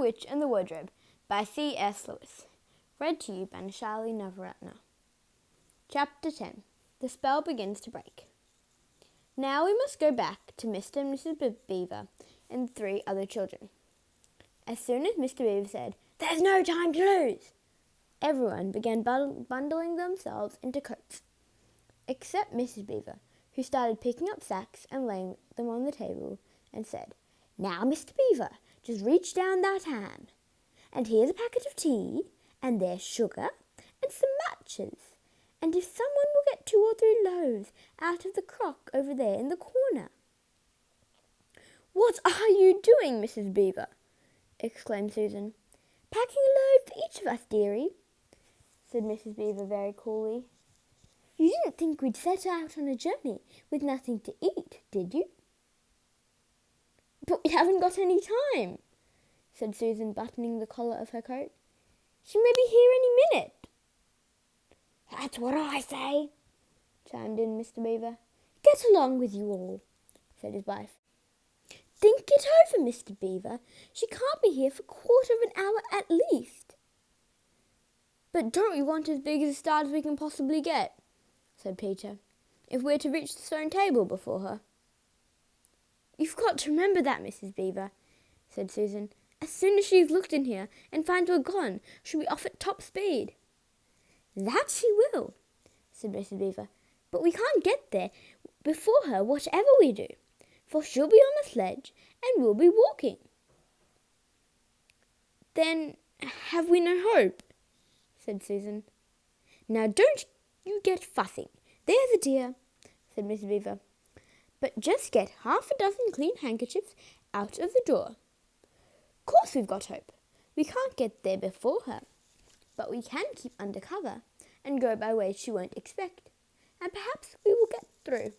Witch and the Wardrobe by C.S. Lewis. Read to you by Nishali Navaratna. Chapter 10. The Spell Begins to Break. Now we must go back to Mr. and Mrs. Beaver and the 3 other children. As soon as Mr. Beaver said, "There's no time to lose," everyone began bundling themselves into coats, except Mrs. Beaver, who started picking up sacks and laying them on the table and said, "Now, Mr. Beaver, just reach down that hand, and here's a packet of tea, and there's sugar, and some matches, and if someone will get 2 or 3 loaves out of the crock over there in the corner." "What are you doing, Mrs. Beaver?" exclaimed Susan. "Packing a load for each of us, dearie," said Mrs. Beaver very coolly. "You didn't think we'd set out on a journey with nothing to eat, did you?" "But we haven't got any time," said Susan, buttoning the collar of her coat. "She may be here any minute." "That's what I say," chimed in Mr. Beaver. "Get along with you all," said his wife. "Think it over, Mr. Beaver. She can't be here for 1/4 of an hour at least." "But don't we want as big a start as we can possibly get?" said Peter, "if we're to reach the stone table before her." "You've got to remember that, Mrs. Beaver," said Susan. "As soon as she's looked in here and finds we're gone, she'll be off at top speed." "That she will," said Mrs. Beaver, "but we can't get there before her whatever we do, for she'll be on a sledge and we'll be walking." "Then have we no hope?" said Susan. "Now don't you get fussing, there's a dear," said Mrs. Beaver. "But just get 6 clean handkerchiefs out of the drawer. Course we've got hope. We can't get there before her, but we can keep under cover and go by ways she won't expect, and perhaps we will get through."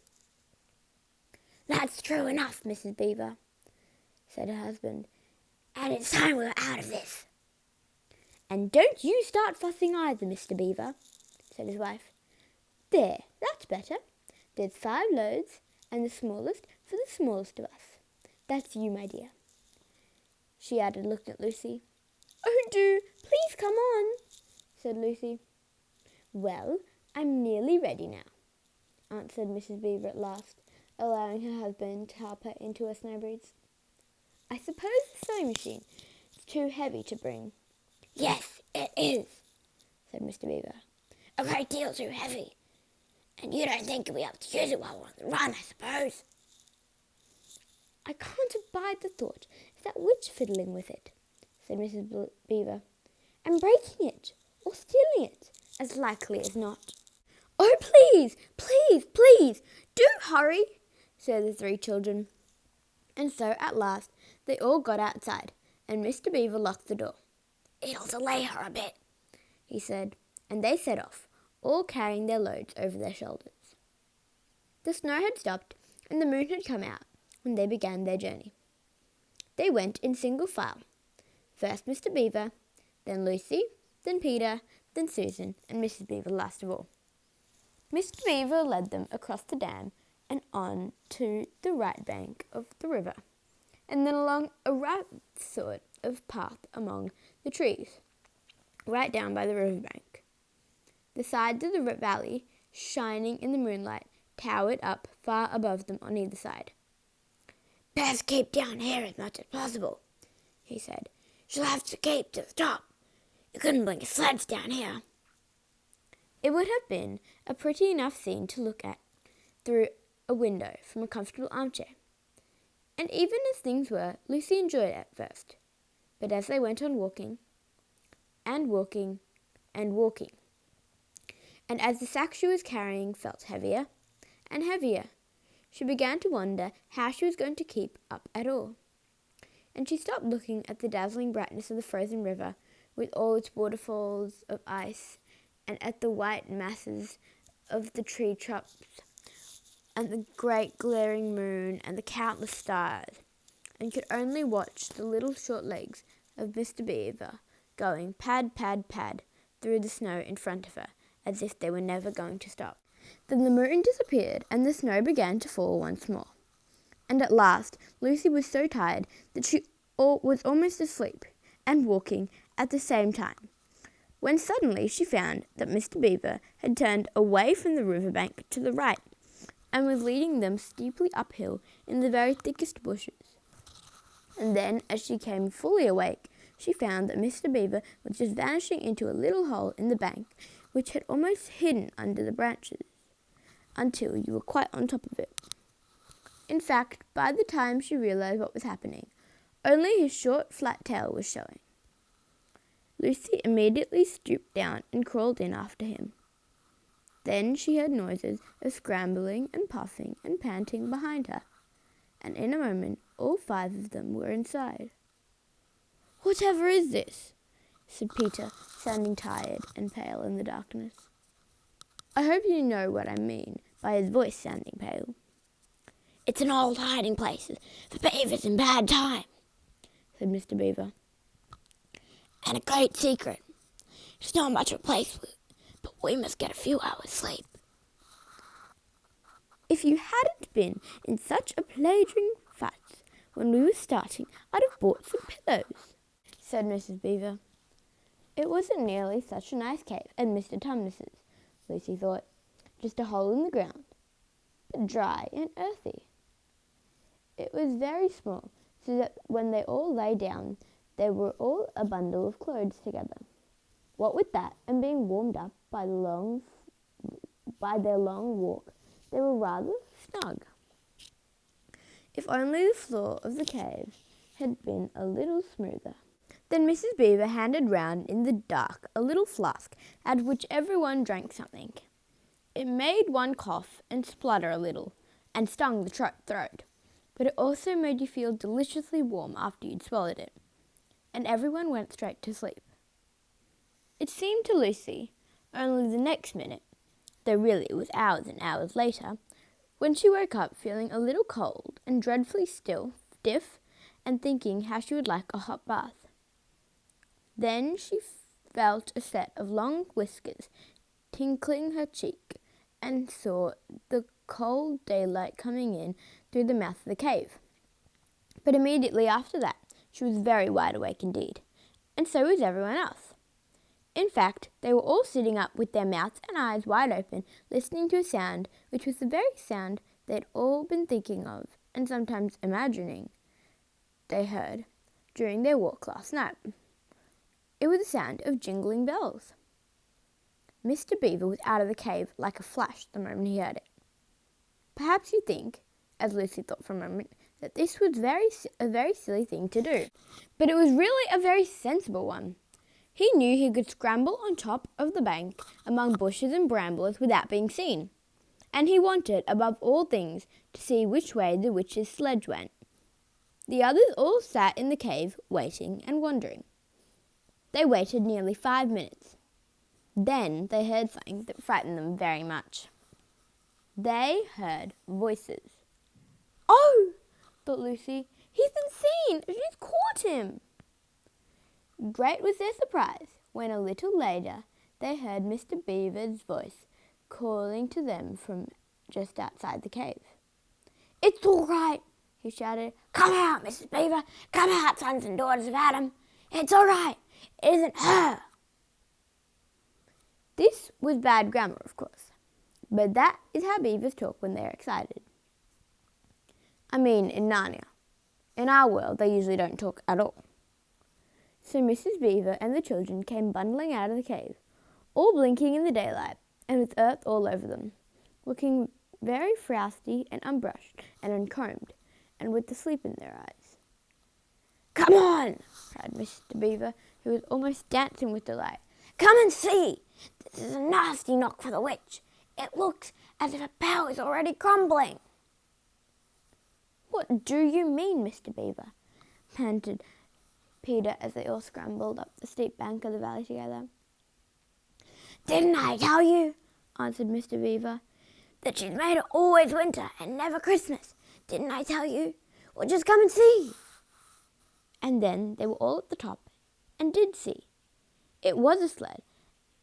"That's true enough, Mrs. Beaver," said her husband, "and it's time we were out of this." "And don't you start fussing either, Mr. Beaver," said his wife. "There, that's better. There's 5 loads, and the smallest for the smallest of us. That's you, my dear," she added, looking at Lucy. "Oh, do, please come on," said Lucy. "Well, I'm nearly ready now," answered Mrs. Beaver at last, allowing her husband to help her into her snowbreeds. "I suppose the sewing machine is too heavy to bring." "Yes, it is," said Mr. Beaver. "A great deal too heavy. And you don't think you'll be able to use it while we're on the run, I suppose?" "I can't abide the thought of that witch fiddling with it," said Mrs. Beaver, "and breaking it, or stealing it, as likely as not." "Oh, please, please, please, do hurry," said the 3 children. And so, at last, they all got outside, and Mr. Beaver locked the door. "It'll delay her a bit," he said, and they set off, all carrying their loads over their shoulders. The snow had stopped, and the moon had come out when they began their journey. They went in single file, first Mr. Beaver, then Lucy, then Peter, then Susan, and Mrs. Beaver last of all. Mr. Beaver led them across the dam and on to the right bank of the river, and then along a right sort of path among the trees, right down by the river bank. The sides of the valley, shining in the moonlight, towered up far above them on either side. "Best keep down here as much as possible," he said. "She'll have to keep to the top. You couldn't bring your sleds down here." It would have been a pretty enough scene to look at through a window from a comfortable armchair. And even as things were, Lucy enjoyed it at first. But as they went on walking, and walking, and walking, and as the sack she was carrying felt heavier and heavier, she began to wonder how she was going to keep up at all. And she stopped looking at the dazzling brightness of the frozen river with all its waterfalls of ice, and at the white masses of the tree tops, and the great glaring moon, and the countless stars, and could only watch the little short legs of Mr. Beaver going pad, pad, pad through the snow in front of her, as if they were never going to stop. Then the moon disappeared, and the snow began to fall once more. And at last Lucy was so tired that she was almost asleep, and walking at the same time, when suddenly she found that Mr. Beaver had turned away from the riverbank to the right and was leading them steeply uphill in the very thickest bushes. And then, as she came fully awake, she found that Mr. Beaver was just vanishing into a little hole in the bank which had almost hidden under the branches, until you were quite on top of it. In fact, by the time she realized what was happening, only his short, flat tail was showing. Lucy immediately stooped down and crawled in after him. Then she heard noises of scrambling and puffing and panting behind her, and in a moment all 5 of them were inside. "Whatever is this?" said Peter, sounding tired and pale in the darkness. I hope you know what I mean by his voice sounding pale. "It's an old hiding place for beavers in bad time," said Mr. Beaver. "And a great secret. It's not much of a place, but we must get a few hours' sleep." "If you hadn't been in such a plaguing fuss when we were starting, I'd have bought some pillows," said Mrs. Beaver. It wasn't nearly such a nice cave as Mr. Tumnus's, Lucy thought, just a hole in the ground, but dry and earthy. It was very small, so that when they all lay down, they were all a bundle of clothes together. What with that, and being warmed up by their long walk, they were rather snug. If only the floor of the cave had been a little smoother. Then Mrs. Beaver handed round in the dark a little flask out of which everyone drank something. It made one cough and splutter a little, and stung the throat, but it also made you feel deliciously warm after you'd swallowed it, and everyone went straight to sleep. It seemed to Lucy only the next minute, though really it was hours and hours later, when she woke up feeling a little cold and dreadfully stiff, and thinking how she would like a hot bath. Then she felt a set of long whiskers tickling her cheek, and saw the cold daylight coming in through the mouth of the cave. But immediately after that, she was very wide awake indeed, and so was everyone else. In fact, they were all sitting up with their mouths and eyes wide open, listening to a sound which was the very sound they had all been thinking of, and sometimes imagining they heard, during their walk last night. It was the sound of jingling bells. Mr. Beaver was out of the cave like a flash the moment he heard it. Perhaps you think, as Lucy thought for a moment, that this was a very silly thing to do, but it was really a very sensible one. He knew he could scramble on top of the bank among bushes and brambles without being seen, and he wanted, above all things, to see which way the witch's sledge went. The others all sat in the cave, waiting and wondering. They waited nearly 5 minutes. Then they heard something that frightened them very much. They heard voices. "Oh!" thought Lucy, "he's been seen! She's caught him!" Great was their surprise when a little later they heard Mr. Beaver's voice calling to them from just outside the cave. "It's all right," he shouted. "Come out, Mrs. Beaver! Come out, sons and daughters of Adam! It's all right! It isn't her!" This was bad grammar, of course, but that is how beavers talk when they are excited. I mean, in Narnia. In our world, they usually don't talk at all. So Mrs. Beaver and the children came bundling out of the cave, all blinking in the daylight, and with earth all over them, looking very frowsty and unbrushed and uncombed, and with the sleep in their eyes. "Come on!" cried Mr. Beaver, who was almost dancing with delight. "Come and see! This is a nasty knock for the witch. It looks as if her power is already crumbling." "What do you mean, Mr. Beaver?" panted Peter as they all scrambled up the steep bank of the valley together. "Didn't I tell you," answered Mr. Beaver, "that she's made it always winter and never Christmas? Didn't I tell you? Well, just come and see." And then they were all at the top and did see. It was a sled,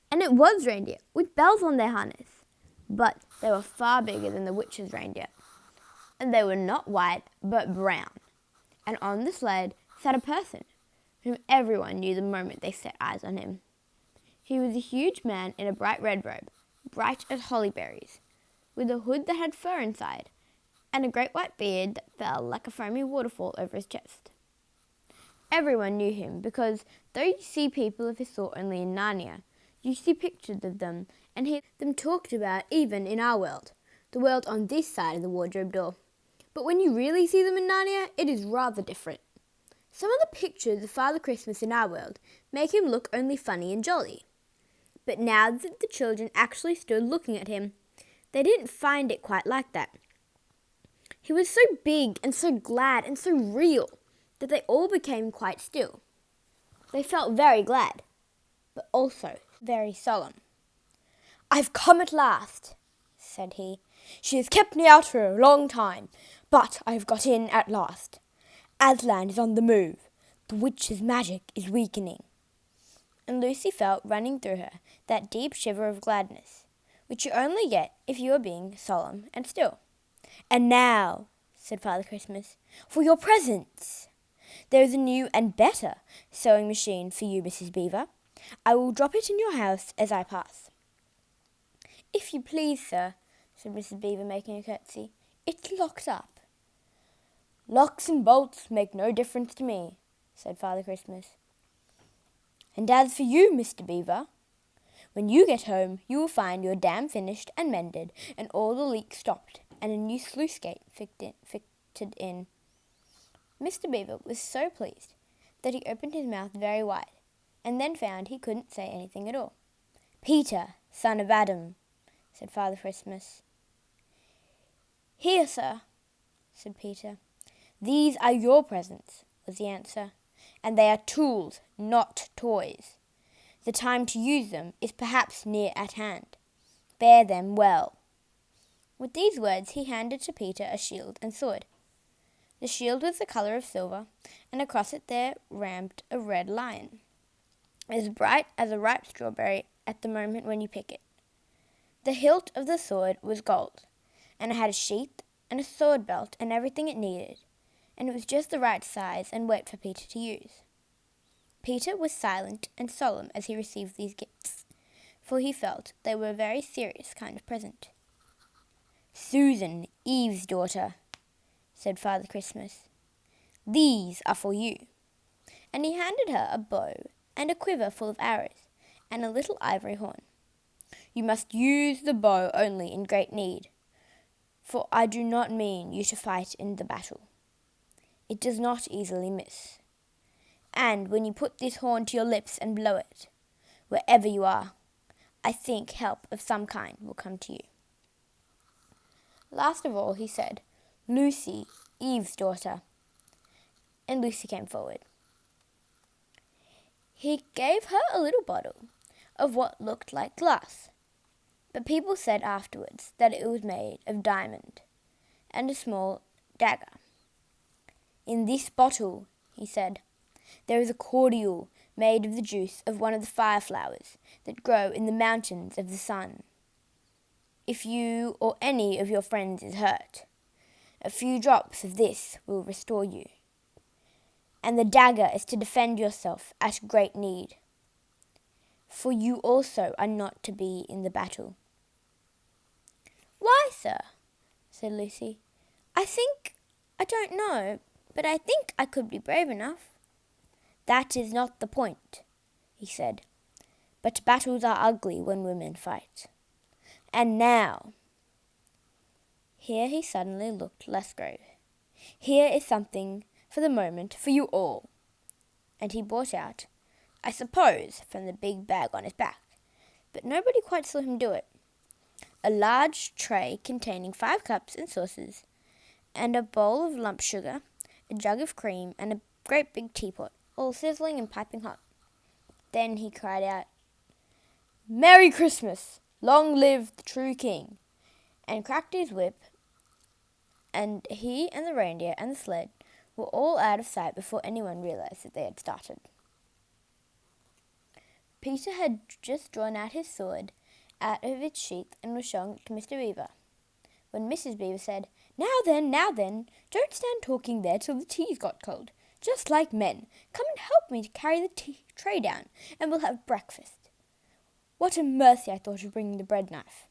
and it was reindeer with bells on their harness, but they were far bigger than the witch's reindeer, and they were not white but brown, and on the sled sat a person whom everyone knew the moment they set eyes on him. He was a huge man in a bright red robe, bright as holly berries, with a hood that had fur inside, and a great white beard that fell like a foamy waterfall over his chest. Everyone knew him because, though you see people of his sort only in Narnia, you see pictures of them and hear them talked about even in our world, the world on this side of the wardrobe door. But when you really see them in Narnia, it is rather different. Some of the pictures of Father Christmas in our world make him look only funny and jolly. But now that the children actually stood looking at him, they didn't find it quite like that. He was so big and so glad and so real that they all became quite still. They felt very glad, but also very solemn. "I've come at last," said he. "She has kept me out for a long time, but I've got in at last. Aslan is on the move. The witch's magic is weakening." And Lucy felt running through her that deep shiver of gladness, which you only get if you are being solemn and still. "And now," said Father Christmas, "for your presents. There is a new and better sewing machine for you, Mrs. Beaver. I will drop it in your house as I pass." "If you please, sir," said Mrs. Beaver, making a curtsy. "It's locked up." "Locks and bolts make no difference to me," said Father Christmas. "And as for you, Mr. Beaver, when you get home you will find your dam finished and mended and all the leaks stopped and a new sluice gate fitted in." Mr. Beaver was so pleased that he opened his mouth very wide and then found he couldn't say anything at all. "Peter, son of Adam," said Father Christmas. "Here, sir," said Peter. "These are your presents," was the answer, "and they are tools, not toys. The time to use them is perhaps near at hand. Bear them well." With these words he handed to Peter a shield and sword. The shield was the colour of silver, and across it there ramped a red lion, as bright as a ripe strawberry at the moment when you pick it. The hilt of the sword was gold, and it had a sheath and a sword belt and everything it needed, and it was just the right size and weight for Peter to use. Peter was silent and solemn as he received these gifts, for he felt they were a very serious kind of present. "Susan, Eve's daughter," said Father Christmas, "these are for you." And he handed her a bow and a quiver full of arrows and a little ivory horn. "You must use the bow only in great need, for I do not mean you to fight in the battle. It does not easily miss. And when you put this horn to your lips and blow it, wherever you are, I think help of some kind will come to you." Last of all he said, "Lucy, Eve's daughter," and Lucy came forward. He gave her a little bottle of what looked like glass, but people said afterwards that it was made of diamond, and a small dagger. "In this bottle," he said, "there is a cordial made of the juice of one of the fire flowers that grow in the mountains of the sun. If you or any of your friends is hurt, a few drops of this will restore you. And the dagger is to defend yourself at great need, for you also are not to be in the battle." "Why, sir?" said Lucy. I don't know, but I think I could be brave enough." "That is not the point," he said, "but battles are ugly when women fight. And now," here he suddenly looked less grave, "here is something for the moment for you all." And he brought out, I suppose from the big bag on his back, but nobody quite saw him do it, a large tray containing 5 cups and saucers, and a bowl of lump sugar, a jug of cream, and a great big teapot, all sizzling and piping hot. Then he cried out, "Merry Christmas! Long live the true king!" and cracked his whip, and he and the reindeer and the sled were all out of sight before anyone realized that they had started. Peter had just drawn out his sword out of its sheath and was showing it to Mr. Beaver, when Mrs. Beaver said, now then, don't stand talking there till the tea's got cold. just like men. Come and help me to carry the tray down, and we'll have breakfast. What a mercy I thought of bringing the bread knife.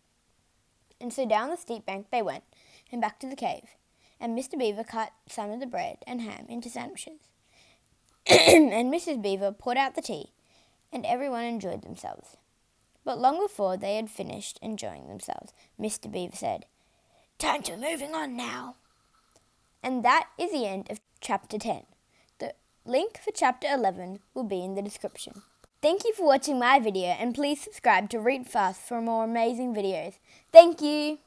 And so down the steep bank they went, and back to the cave, and Mr. Beaver cut some of the bread and ham into sandwiches. And Mrs. Beaver poured out the tea, and everyone enjoyed themselves. But long before they had finished enjoying themselves, Mr. Beaver said, "Time to moving on now." And that is the end of Chapter 10. The link for Chapter 11 will be in the description. Thank you for watching my video, and please subscribe to Read Fast for more amazing videos. Thank you!